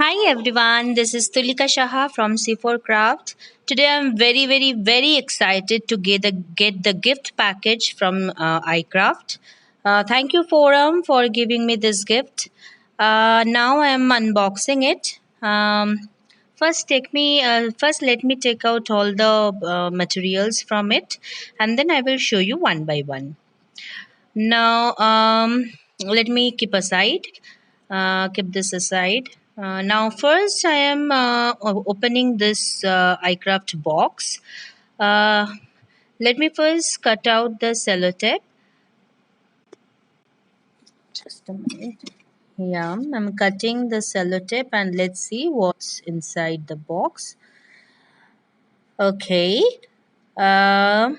Hi everyone, this is Tulika Shaha from C4 Craft. Today I'm very excited to get the gift package from iCraft. Thank you Forum for giving me this gift. Now I am unboxing it. First let me take out all the materials from it, and then I will show you one by one. Now, let me keep this aside. Now, first, I am opening this iCraft box. Uh, Let me first cut out the sellotape. Just a minute. Yeah, I'm cutting the sellotape and let's see what's inside the box. Okay. Um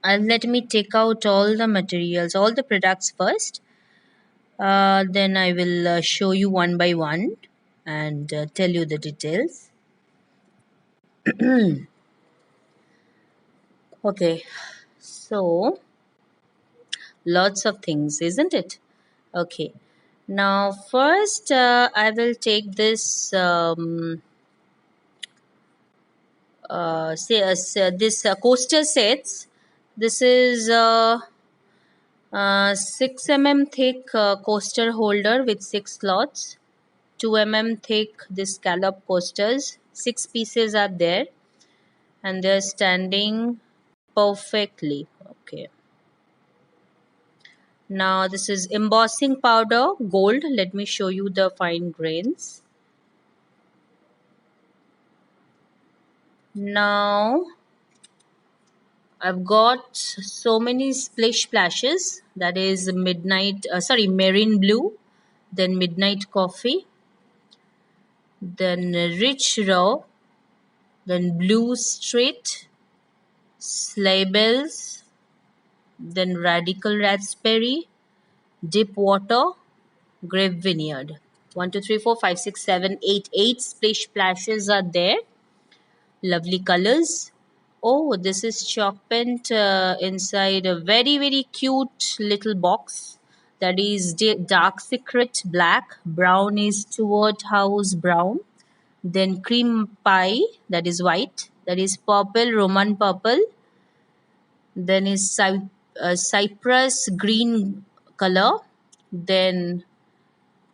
Let me take out all the materials, all the products first. Then I will show you one by one and tell you the details. Okay, so lots of things, isn't it? Okay, now first I will take this this coaster sets. This is 6 mm thick coaster holder with 6 slots. 2 mm thick this scallop coasters. 6 pieces are there and they're standing perfectly. Okay, now this is embossing powder gold. Let me show you the fine grains. Now I've got so many splish splashes, that is marine blue, then midnight coffee, then rich raw, then blue street, sleigh bells, then radical raspberry, deep water, grape vineyard. 1 2 3 4 5 6 7 8 8 splish splashes are there. Lovely colors. Oh, this is chalk paint inside a very cute little box. That is dark secret black. Brown is toward house brown. Then cream pie, that is white. That is purple, Roman purple. Then is cypress green color. Then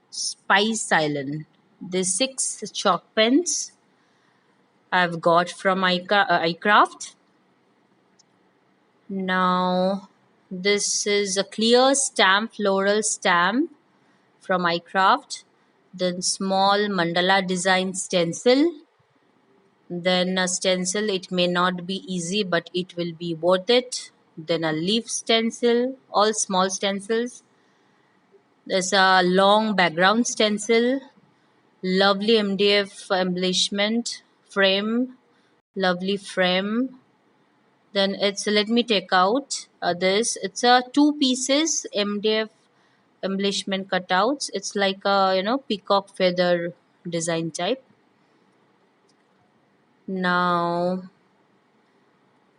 Spice Island. These 6 chalk pens I've got from iCraft. Now, this is a clear stamp, floral stamp from iCraft. Then small mandala design stencil. Then a stencil, it may not be easy, but it will be worth it. Then a leaf stencil, all small stencils. There's a long background stencil. Lovely MDF embellishment frame, lovely frame. Then let me take out this. It's a 2 pieces MDF embellishment cutouts. It's like a peacock feather design type. Now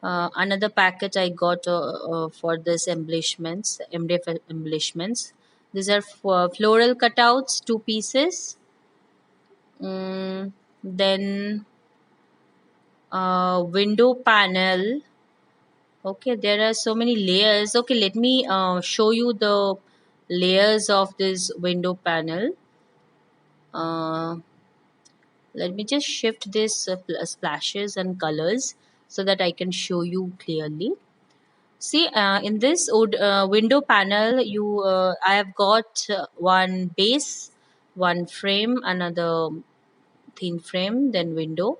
another packet I got for this embellishments, MDF embellishments. These are for floral cutouts, 2 pieces. Then window panel. Okay, there are so many layers. Okay, let me show you the layers of this window panel. Uh, Let me just shift this splashes and colors so that I can show you clearly. See, in this window panel, I have got one base, one frame, another thin frame, then window.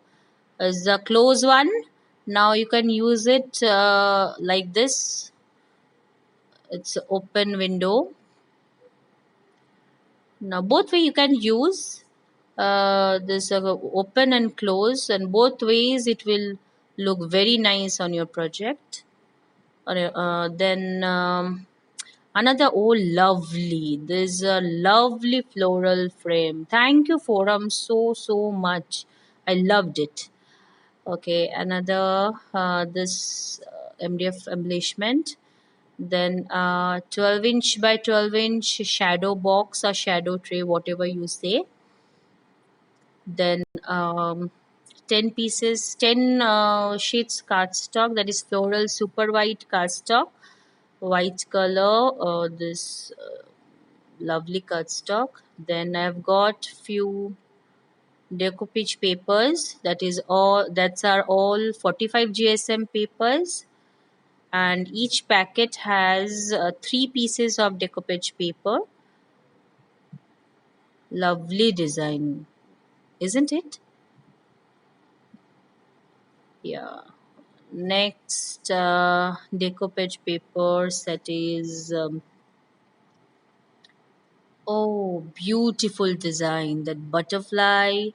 As the close one, now you can use it like this. It's open window. Now both way you can use this open and close, and both ways it will look very nice on your project. Then another, oh lovely, there's a lovely floral frame. Thank you Forum so much, I loved it. Okay, another this MDF embellishment. Then 12 inch by 12 inch shadow box or shadow tray, whatever you say. Then 10 pieces, 10 sheets cardstock, that is floral super white cardstock, white color, this lovely cardstock. Then I've got few decoupage papers, that's are all 45 GSM papers, and each packet has 3 pieces of decoupage paper. Lovely design, isn't it? Yeah. Next decoupage paper set is oh, beautiful design, that butterfly,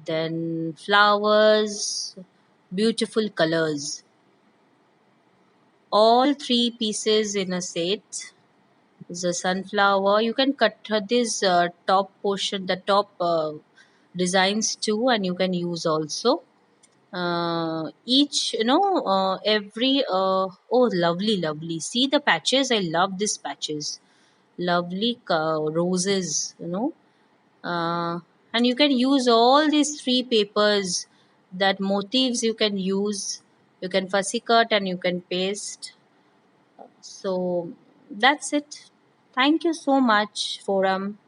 then flowers, beautiful colors, all 3 pieces in a set. The sunflower, you can cut this top portion, the top designs too, and you can use also each, every oh, lovely, lovely, see the patches, I love these patches, lovely roses, and you can use all these 3 papers, that motifs you can use, you can fussy cut and you can paste. So that's it. Thank you so much, Forum.